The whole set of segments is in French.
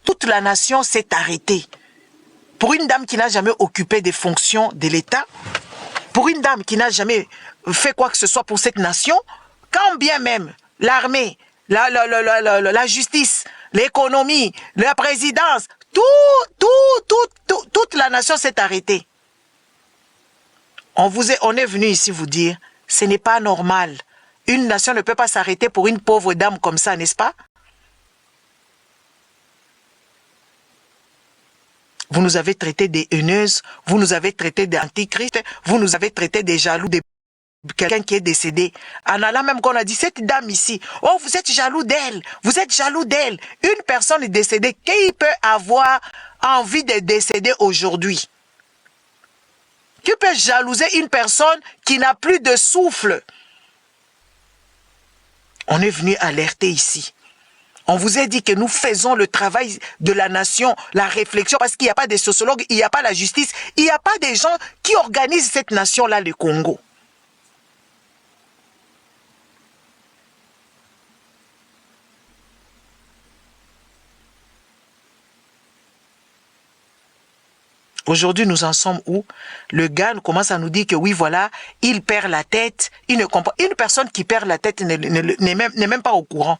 toute la nation s'est arrêtée. Pour une dame qui n'a jamais occupé des fonctions de l'État, pour une dame qui n'a jamais fait quoi que ce soit pour cette nation, quand bien même l'armée, la justice, l'économie, la présidence, toute la nation s'est arrêtée. On est venu ici vous dire, ce n'est pas normal. Une nation ne peut pas s'arrêter pour une pauvre dame comme ça, n'est-ce pas? Vous nous avez traités des haineuses, vous nous avez traités d'antichrist, vous nous avez traités des jaloux, de quelqu'un qui est décédé. En allant même qu'on a dit, cette dame ici, oh vous êtes jaloux d'elle, vous êtes jaloux d'elle. Une personne est décédée, qui peut avoir envie de décéder aujourd'hui? Qui peut jalouser une personne qui n'a plus de souffle? On est venu alerter ici. On vous a dit que nous faisons le travail de la nation, la réflexion, parce qu'il n'y a pas de sociologues, il n'y a pas la justice, il n'y a pas des gens qui organisent cette nation-là, le Congo. Aujourd'hui, nous en sommes où? Le gars commence à nous dire que oui, voilà, il perd la tête, il ne comprend. Une personne qui perd la tête n'est même pas au courant.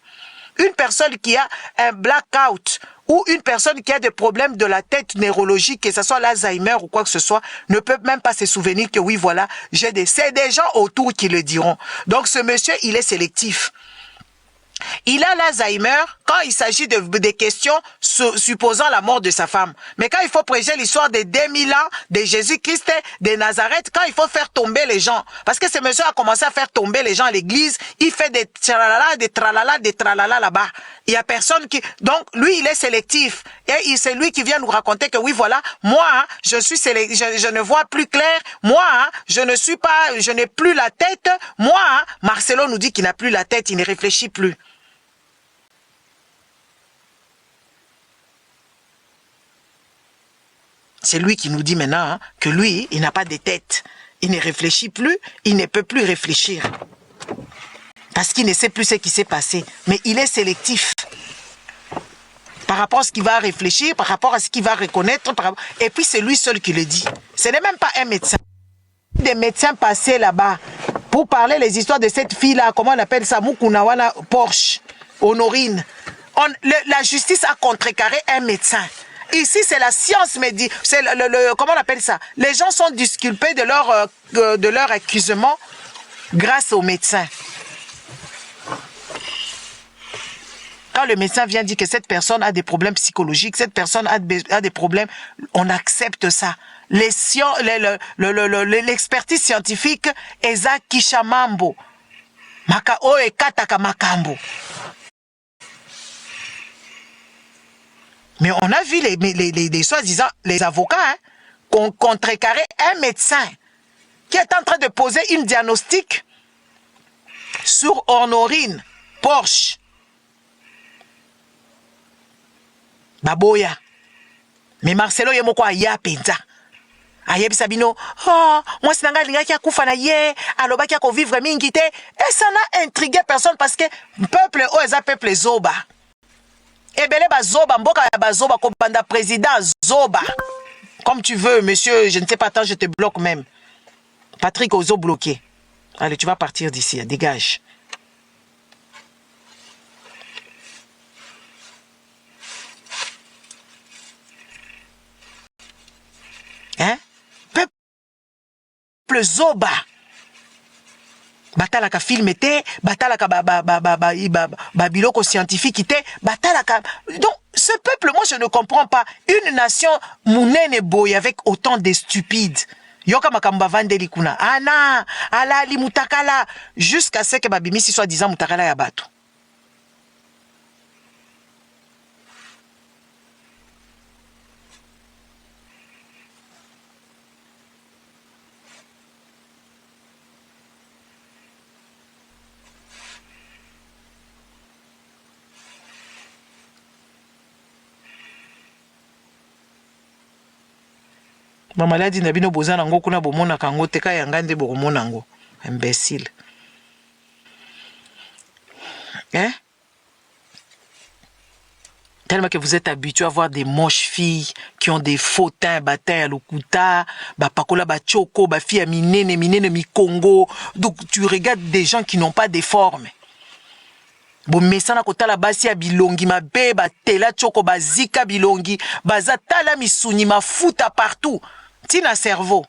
Une personne qui a un blackout ou une personne qui a des problèmes de la tête neurologique, que ce soit l'Alzheimer ou quoi que ce soit, ne peut même pas se souvenir que oui, voilà, c'est des gens autour qui le diront. Donc ce monsieur, il est sélectif. Il a l'Alzheimer quand il s'agit des questions supposant la mort de sa femme. Mais quand il faut prêcher l'histoire des 2000 ans de Jésus-Christ, de Nazareth, quand il faut faire tomber les gens, parce que ce monsieur a commencé à faire tomber les gens à l'église, il fait des tralala, des tralala là-bas. Il y a personne qui... Donc, lui, il est sélectif. Et c'est lui qui vient nous raconter que oui, voilà, moi, hein, je ne vois plus clair. Moi, hein, je n'ai plus la tête. Moi, hein, Marcelo nous dit qu'il n'a plus la tête, il ne réfléchit plus. C'est lui qui nous dit maintenant hein, que lui, il n'a pas de tête. Il ne réfléchit plus, il ne peut plus réfléchir. Parce qu'il ne sait plus ce qui s'est passé. Mais il est sélectif. Par rapport à ce qu'il va réfléchir, par rapport à ce qu'il va reconnaître. Et puis c'est lui seul qui le dit. Ce n'est même pas un médecin. Des médecins passés là-bas pour parler les histoires de cette fille-là, comment on appelle ça, Mukunawana Porsche, Honorine. La justice a contrecarré un médecin. Ici, c'est la science médicale. C'est comment on appelle ça? Les gens sont disculpés de leur accusement grâce aux médecins. Quand le médecin vient dire que cette personne a des problèmes psychologiques, cette personne a des problèmes, on accepte ça. L'expertise scientifique, Eza Kishamambo. Makao e kataka makambo. Mais on a vu les soi-disant, les avocats, hein, contrecarrer un médecin qui est en train de poser une diagnostic sur Honorine Porsche. Baboya. Mais Marcelo yemoko aya penza. Ayebi Sabino, oh, moi c'est nanga linga kia kufa na ye, aloba kia ko vivre mingi te. Et ça n'a intrigué personne parce que peuple eza peuple zoba. Ebele ba zoba, mboka ya ba zoba ko banda président zoba. Comme tu veux, monsieur, je ne sais pas, attends, je te bloque même. Patrick Ozo bloqué. Allez, tu vas partir d'ici, dégage. Hein? Peuple zoba. Batalaka film était, batalaka biloko scientifique était, batalaka. Donc, ce peuple, moi, je ne comprends pas. Une nation mounene boy avec autant de stupides. Yoka makamba vandeli kuna. Ana, ala li mutakala. Jusqu'à ce que babimisi soit disant mutakala ya bato. Ma maladie na bino boza nango kuna bomona kango teka yanga nde bomona nango. Imbécile. Hein? Tellement que vous êtes habitué à voir des moches filles qui ont des faux teints, batin à l'okuta, pakola choko, fille à minene, minene mi Congo. Donc tu regardes des gens qui n'ont pas de forme. Bon, mais ça n'a kota la basi à bilongi, ma bé, tela choko, zika bilongi, baza tala misuni, ma futa partout. Tina cerveau.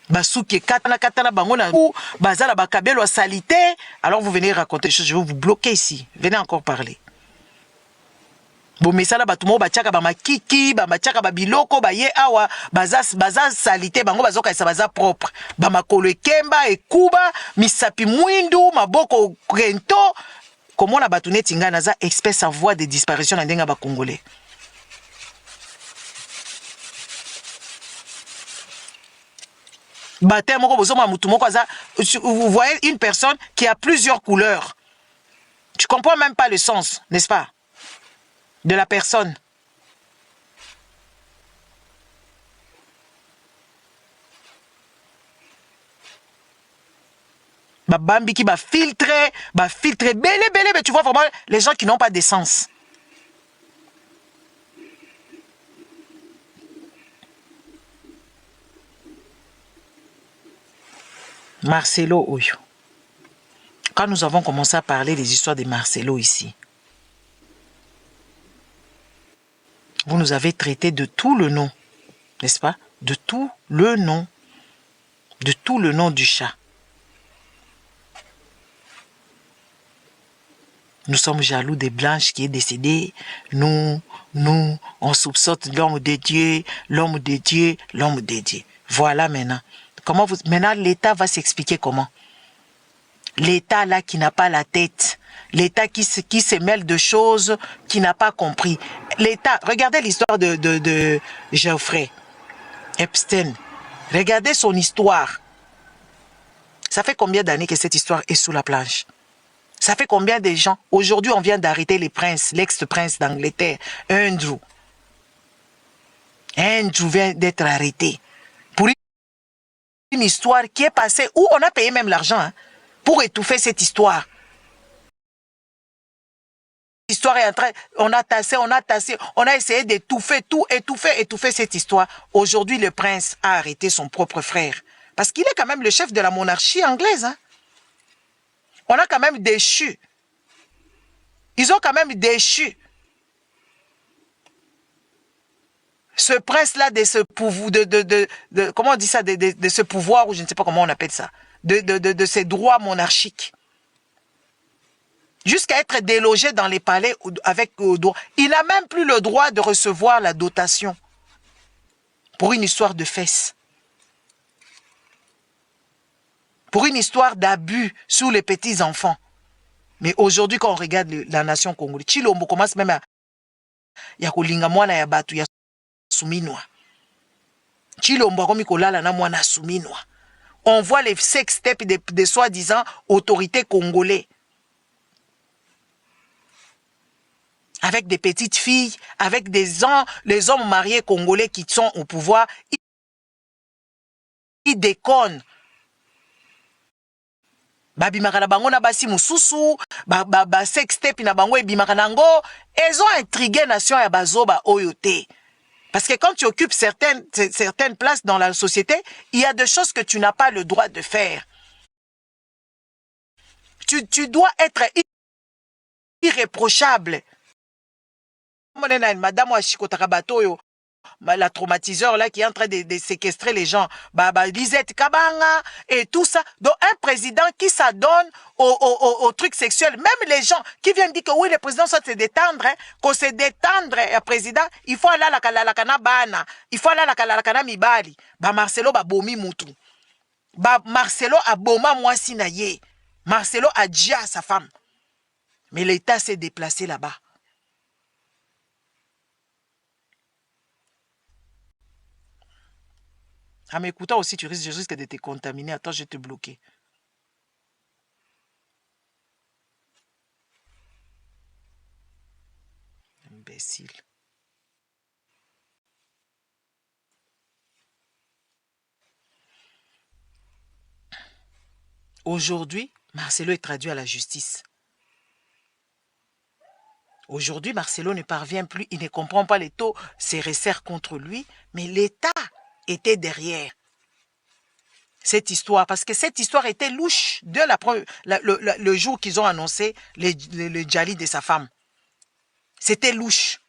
Basuki katana bango na bazala bakabelo à salité, alors vous venez raconter des choses, je vais vous bloquer ici. Venez encore parler. Bon mesala batumo bachaka ba makiki, ba machaka ba biloko ba ye awa, baza salité bango bazoka esa baza propre. Ba makolo ekemba ekuba, misapi mwindu, maboko rento. Comment la batune tinga naza espèce en voie de disparition na ndenga ba congolais. Vous voyez une personne qui a plusieurs couleurs. Tu comprends même pas le sens, n'est-ce pas, de la personne. Bambi qui va filtrer, belé, mais tu vois vraiment les gens qui n'ont pas d'essence. Marcelo Oyo. Quand nous avons commencé à parler des histoires de Marcelo ici, vous nous avez traité de tout le nom, n'est-ce pas? De tout le nom. De tout le nom du chat. Nous sommes jaloux des Blanches qui est décédée. Nous, on soupçonne l'homme de Dieu, l'homme de Dieu, l'homme de Dieu. Voilà maintenant. Maintenant, l'État va s'expliquer comment. L'État là qui n'a pas la tête. L'État qui se mêle de choses qui n'a pas compris. L'État, regardez l'histoire de Geoffrey Epstein. Regardez son histoire. Ça fait combien d'années que cette histoire est sous la planche? Ça fait combien de gens? Aujourd'hui, on vient d'arrêter les princes, l'ex-prince d'Angleterre, Andrew. Andrew vient d'être arrêté pour une histoire qui est passée où on a payé même l'argent pour étouffer cette histoire. L'histoire est en train, on a tassé, on a essayé d'étouffer tout, étouffer cette histoire. Aujourd'hui, le prince a arrêté son propre frère. Parce qu'il est quand même le chef de la monarchie anglaise. On a quand même déchu. Ils ont quand même déchu ce prince-là de ce pouvoir, comment on dit ça, de ce pouvoir, ou je ne sais pas comment on appelle ça, de ces droits monarchiques. Jusqu'à être délogé dans les palais avec droit. Il n'a même plus le droit de recevoir la dotation pour une histoire de fesses. Pour une histoire d'abus sur les petits-enfants. Mais aujourd'hui, quand on regarde la nation congolaise, Chilombo commence même à yakolinga mwana ya batu ya suminwa. Chilombo akomi kolala na mwana suminwa. On voit les sextapes des soi-disant autorités congolais. Avec des petites filles, avec les hommes mariés congolais qui sont au pouvoir. Ils déconnent. Babimaka na bango na basi mususu, sextape na bango ebimaka nango, elles ont intrigué nation ya bazoba oyote. Parce que quand tu occupes certaines places dans la société, il y a des choses que tu n'as pas le droit de faire. Tu dois être irréprochable. Madame Washikotakabato, la traumatiseur là qui est en train de séquestrer les gens, Lisette Kabanga et tout ça. Donc un président qui s'adonne au truc sexuel, même les gens qui viennent dire que oui, le président doit se détendre, qu'on se détendre, président, il faut aller à la kana bana, il faut aller à la kana mibali. Marcelo bomi mutu. Marcelo a boma mwasi na ye. Marcelo a dit à sa femme. Mais l'État s'est déplacé là-bas. En m'écoutant aussi, je risque de te contaminer. Attends, je vais te bloquer. Imbécile. Aujourd'hui, Marcelo est traduit à la justice. Aujourd'hui, Marcelo ne parvient plus, il ne comprend pas les taux, se resserrent contre lui, mais l'État était derrière cette histoire, parce que cette histoire était louche dès le jour qu'ils ont annoncé le Djali de sa femme. C'était louche.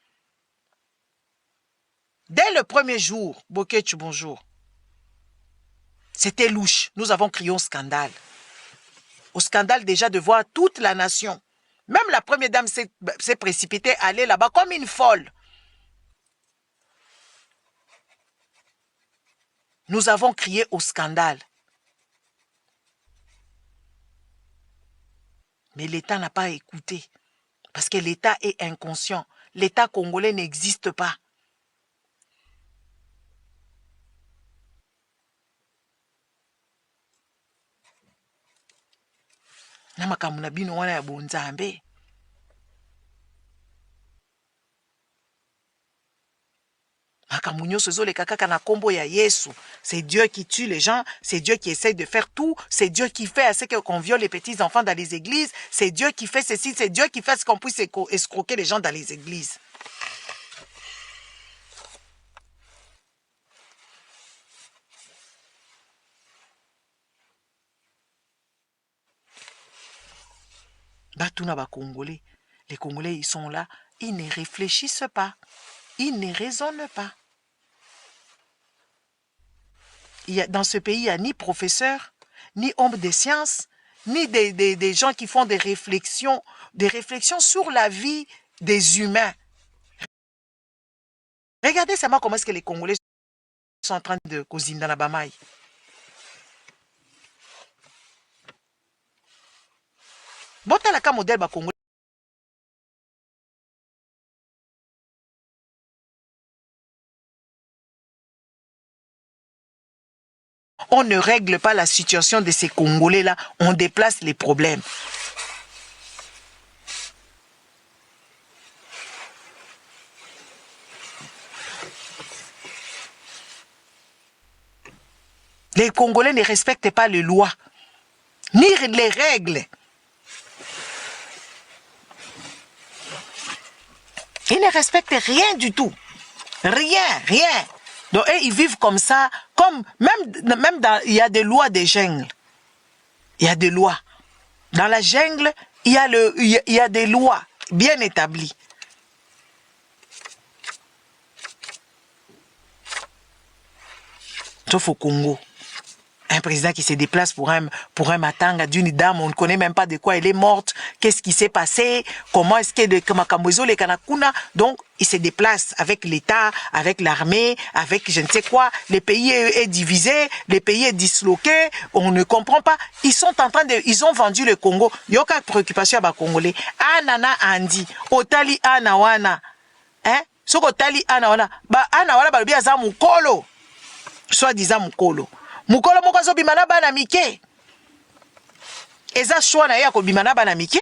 Dès le premier jour, Boketu, bonjour. C'était louche. Nous avons crié au scandale. Au scandale déjà de voir toute la nation. Même la première dame s'est précipitée, aller là-bas comme une folle. Nous avons crié au scandale. Mais l'État n'a pas écouté. Parce que l'État est inconscient. L'État congolais n'existe pas. Namakamuna bino wana ya bonzambe. C'est Dieu qui tue les gens, c'est Dieu qui essaie de faire tout, c'est Dieu qui fait à ce qu'on viole les petits enfants dans les églises, c'est Dieu qui fait ceci, c'est Dieu qui fait ce qu'on puisse escroquer les gens dans les églises. Batuna ba Congolais, les Congolais ils sont là, ils ne réfléchissent pas, ils ne raisonnent pas. Dans ce pays, il n'y a ni professeurs, ni hommes de sciences, ni des gens qui font des réflexions sur la vie des humains. Regardez seulement comment est-ce que les Congolais sont en train de causer dans la Bamaï. Botalaka modèle ba Congolais. On ne règle pas la situation de ces Congolais-là, on déplace les problèmes. Les Congolais ne respectent pas les lois, ni les règles. Ils ne respectent rien du tout. Rien. Donc, ils vivent comme ça, comme même il y a des lois des jungles. Il y a des lois. Dans la jungle, il y a des lois bien établies. Sauf au Congo. Un président qui se déplace pour un matanga d'une dame, on ne connaît même pas de quoi elle est morte, qu'est-ce qui s'est passé, comment est-ce que de Makambozo, les Kanakuna, donc il se déplace avec l'État, avec l'armée, avec je ne sais quoi, le pays est divisé, le pays est disloqué, on ne comprend pas, ils ont vendu le Congo, yoka préoccupation à Congolais, anana andi, otali anawana, hein, soko otali anawana, anawana balobi aza mukolo, soi-disant mukolo. Mukolo moko azobima na bana mike. Eza choix na ye akobima na bana mike.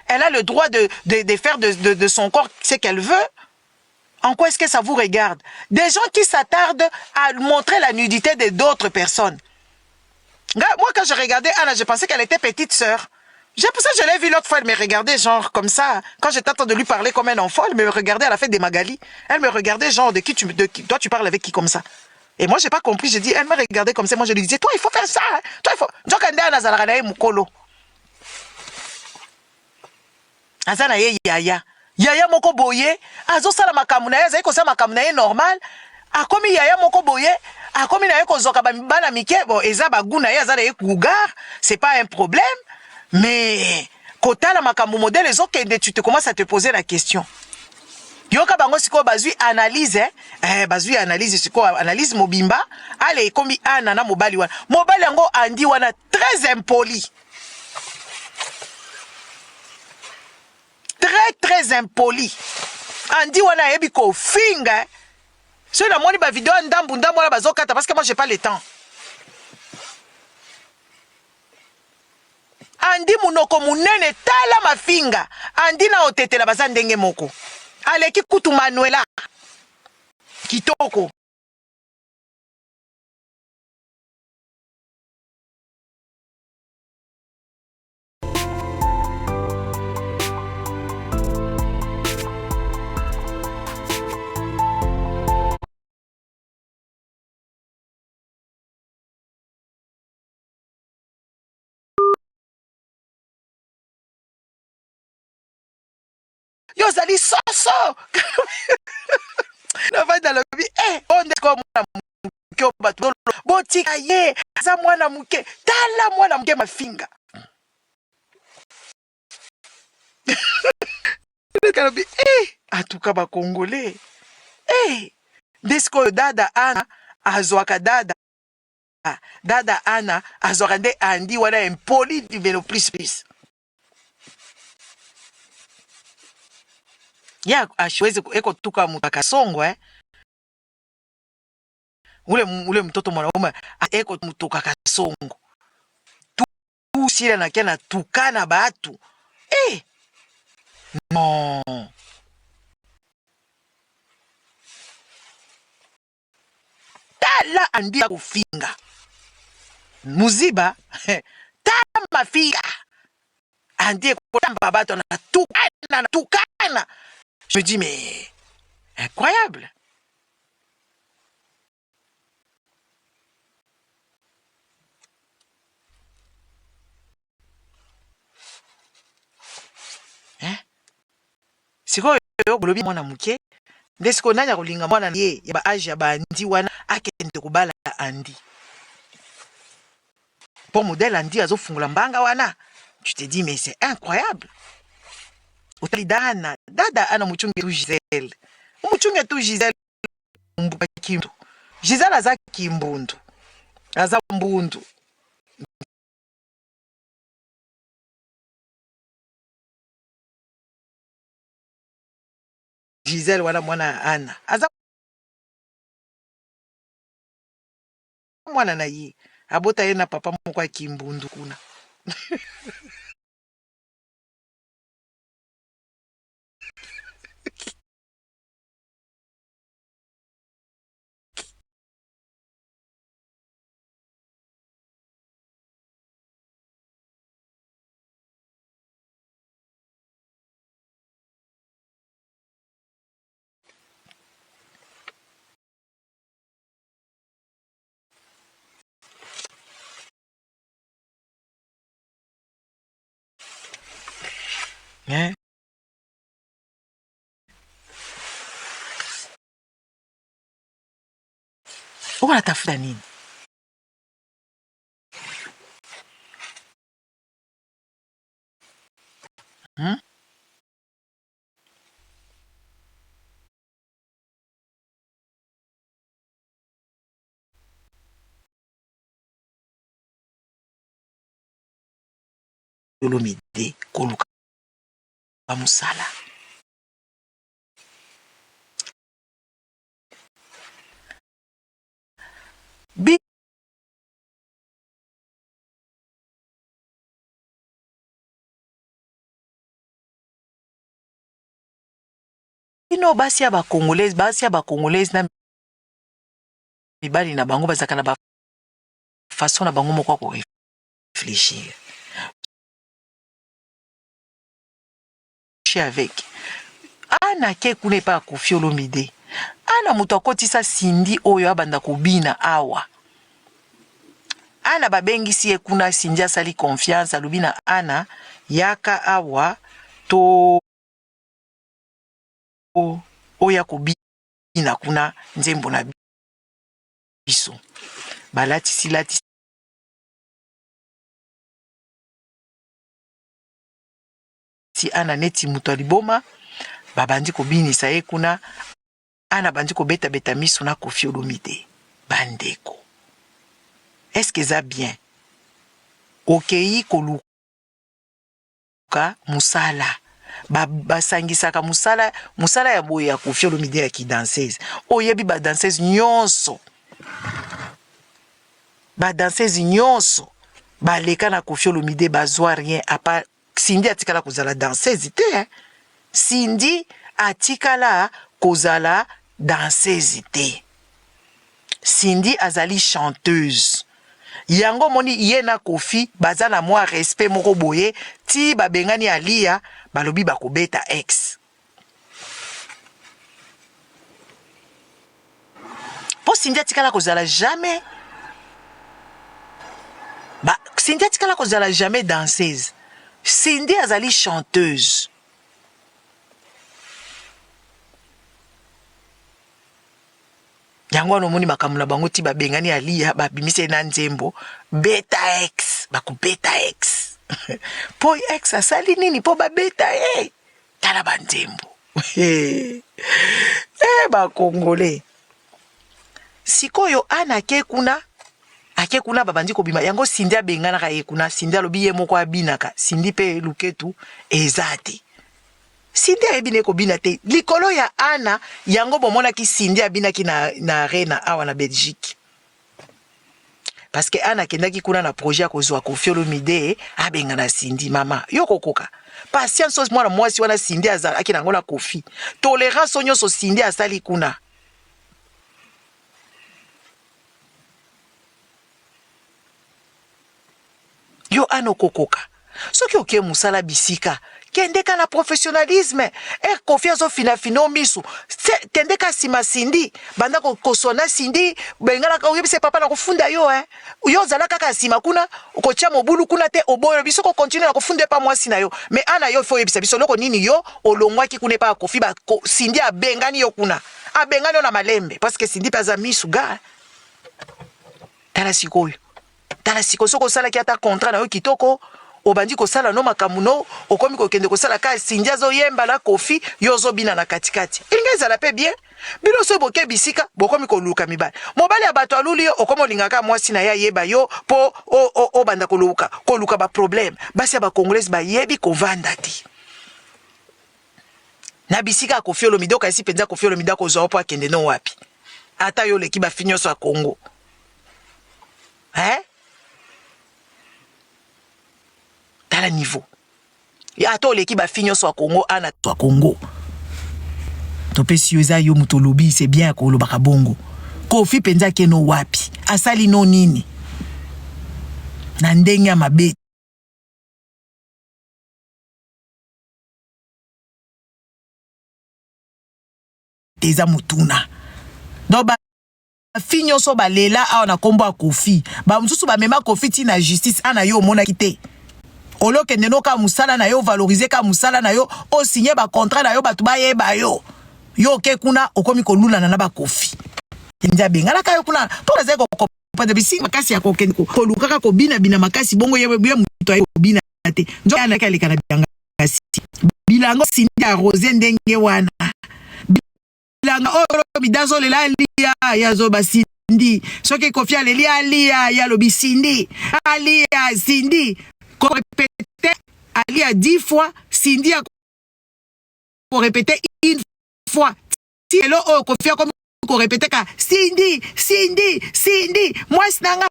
Elle a le droit de faire de son corps ce qu'elle veut. En quoi est-ce que ça vous regarde? Des gens qui s'attardent à montrer la nudité de d'autres personnes. Moi, quand je regardais Anna, je pensais qu'elle était petite sœur. C'est pour ça que je l'ai vue l'autre fois, elle me regardait genre comme ça. Quand j'étais en train de lui parler comme un enfant, elle me regardait à la fête des Magali. Elle me regardait genre toi tu parles avec qui comme ça? Et moi j'ai pas compris, j'ai dit, elle me regardait comme ça. Moi je lui disais, toi il faut faire ça. Hein. Toi il faut. Azana ye yaya. Yaya moko boye. Azo sala makamuna ye, zayiko sa makamuna ye normal. Akomi yaya moko boye. Akomi na ye kozoka bana mike. Bon, eza baguna ye azana ye cougar. C'est pas un problème. Mais, quand tu as la modèle, les autres, tu te commences à te poser la question. Yoka bango siko bazui analyse, bazui analyse siko analyse mobimba, allez komi anana mobali wana. Mobali yango andi wana très impoli. Très impoli. Andi wana yebi ko finga. Si la moni ba vidéo ndambu wana bazokata parce que moi j'ai pas le temps. andi munoko munene tala mafinga andi na otetela baza ndenge moko aleki kutu Manuela kitoko yo zali soso na vanda lobi onde ko mwana muke bato botika ye aza mwana muke tala mwana muke mafinga kalobi atuka ba congolais desko dada ana azwaka dada ana azwaka nde andi wana impoli diveno plus ya ashwezi ekotuka mutu akasongo ule mtoto mwanaume eko mutuka kasongo tu sila na kia na tukana batu non tala andi ya kufinga muziba tala mafiga andi ekotamba bato na tukana je me dis mais incroyable sikoyo bolobi mwana muke nde sikoyo nani akolinga mwana ye ya baage ya bandi wana akende kobala andi mpo modele andi azofungula mbanga wana tu te dis mais c'est incroyable otali dada ana muchunge tu Gisele umuchunge tu Gisele mbuka kimbu Gisele aza kimbundu aza mbundu Gisele wana mwana ana aza mwana na ye abota ye na papa moko ya kimbundu kuna wanatafuta nini? Olomide koluka bamusala bino basi ya bakongolaise na mibali na bango bazaka na ba façon na bango moko ko réfléchir avec ana ke kuna pa Koffi Olomide ana mutu akotisa Sindi oyo abanda kobina awa ana babengisi ye kuna Sindi asali confiance alobina ana yaka awa to oya kobina kuna nzembo na biso balatisi ana neti mutu aliboma babandi kobinisa ye kuna ana bandi kobeta miso na Koffi Olomide bandeko est-ce que ça bien okei koluka musala basangisaka musala ya boye ya Koffi Olomide ya kidanseuse oyebi badanseuse nyonso baleka na Koffi Olomide bazwa rien à part Cindy atikala kozala danseuse te hein? Cindy atikala kozala danseuse te. Cindy azali chanteuse. Yango moni yena Koffi baza na mwa respect moko boye ti babengani alia balobi bakobeta ex. Po Cindy atikala kozala jamais Cindy atikala kozala jamais danseuse. Cindy azali chanteuse. Yango no moni makamula bango ti babengani alia babimise na nzembo beta ex bakubeta ex. Po ex asali nini po babeta tala banzembo. Ba Congolais. Sikoyo ana ake kuna babandi kobima yango Cindy abengana ka kuna Cindy alobi ye moko abinaka Cindy pe luketu ezate. Cindy ebine kobina te likolo ya ana yango bomona ki Cindy abinaki na arena awa na Belgique. Parce que ana kendaki kuna na projet kozwa Koffi Olomide abengana Cindy mama yoko koka. Patience os mwana mwasi wana Cindy azala akina ngona Koffi. Tolérance onyo so Cindy asali kuna. Yo ano kokoka. Soki oke musala bisika. Kendeka na professionnalisme. Koffi azo fino misu. Tendeka sima Cindy. Banda kosona Cindy. Bengala ka oyebise papa na kofunda yo Yo zala kaka sima kuna. Kocha mobulu kuna te oboyo. Biso ko continue na kofunde pa mwasi na yo. Me ana yo fo yebisa biso loko nini yo. Olongwa ki kune pa Koffi ba Cindy abengani yo kuna. Abengani yo na malembe. Parce que Cindy paza misu ga. Tala sikoyo. Tala siko soko sala ki ata contrat na yo kitoko obandi ko sala no makamuno okomi ko kende ko sala ka Cindy azo yemba la Koffi yozo bina na katikati ingeza la pe bien bino so boke bisika bokomi ko luka mibali mobali abato aluli yo okomo lingaka mwasi na ya yeba yo po o banda ko luka ba problème basi ba congolais ba yebi ko vanda ti na bisika Koffi Olomide ka isi penza Koffi Olomide ko zo po akende no wapi ata yo leki ba finyo so Congo Tala niveau. Ya to leki ba finyo so Congo ana to Congo. Tope siyoza yo mutolobi c'est bien ko lo bakabongo. Koffi penza keno wapi? Asali no nini? Na ndenge ya mabe. Teza mutuna. Doba finyo so balela awa na kombo a Koffi. Ba msusu ba mema Koffi ti na justice ana yo mona kite. Olo kende no ka musala na yo valoriser ka musala na yo o signer ba contrat na yo batu ba yeba yo yo ke kuna okomi ko lula na ba Koffi nja bengala ka yo kuna to leze ko pa de bisi makasi ya ko kende ko luka ko bina makasi bongo yebe bia muto ayo bina te njo ana ka likana biangasi bilango Cindy a rose ndenge wana bilanga oro bidazo lela lia ya zo ba Cindy soki Koffi aleli alia ya lobi Cindy alia Cindy répéter Ali a 10 fois, Cindy a répéter une fois. Si elle a Koffi comme répéter ka Cindy, moi nanga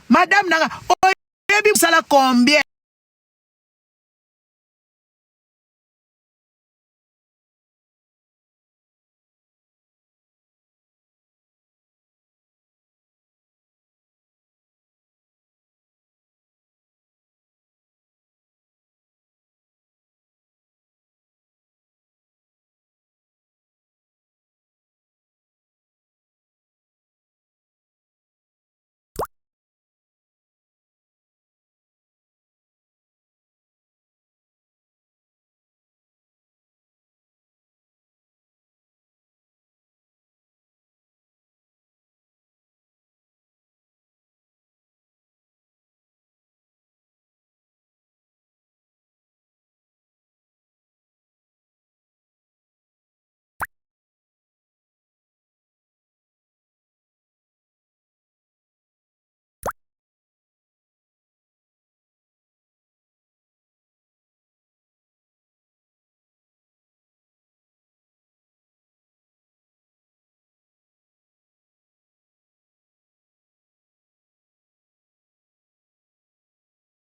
madame nanga, oyebi sala combien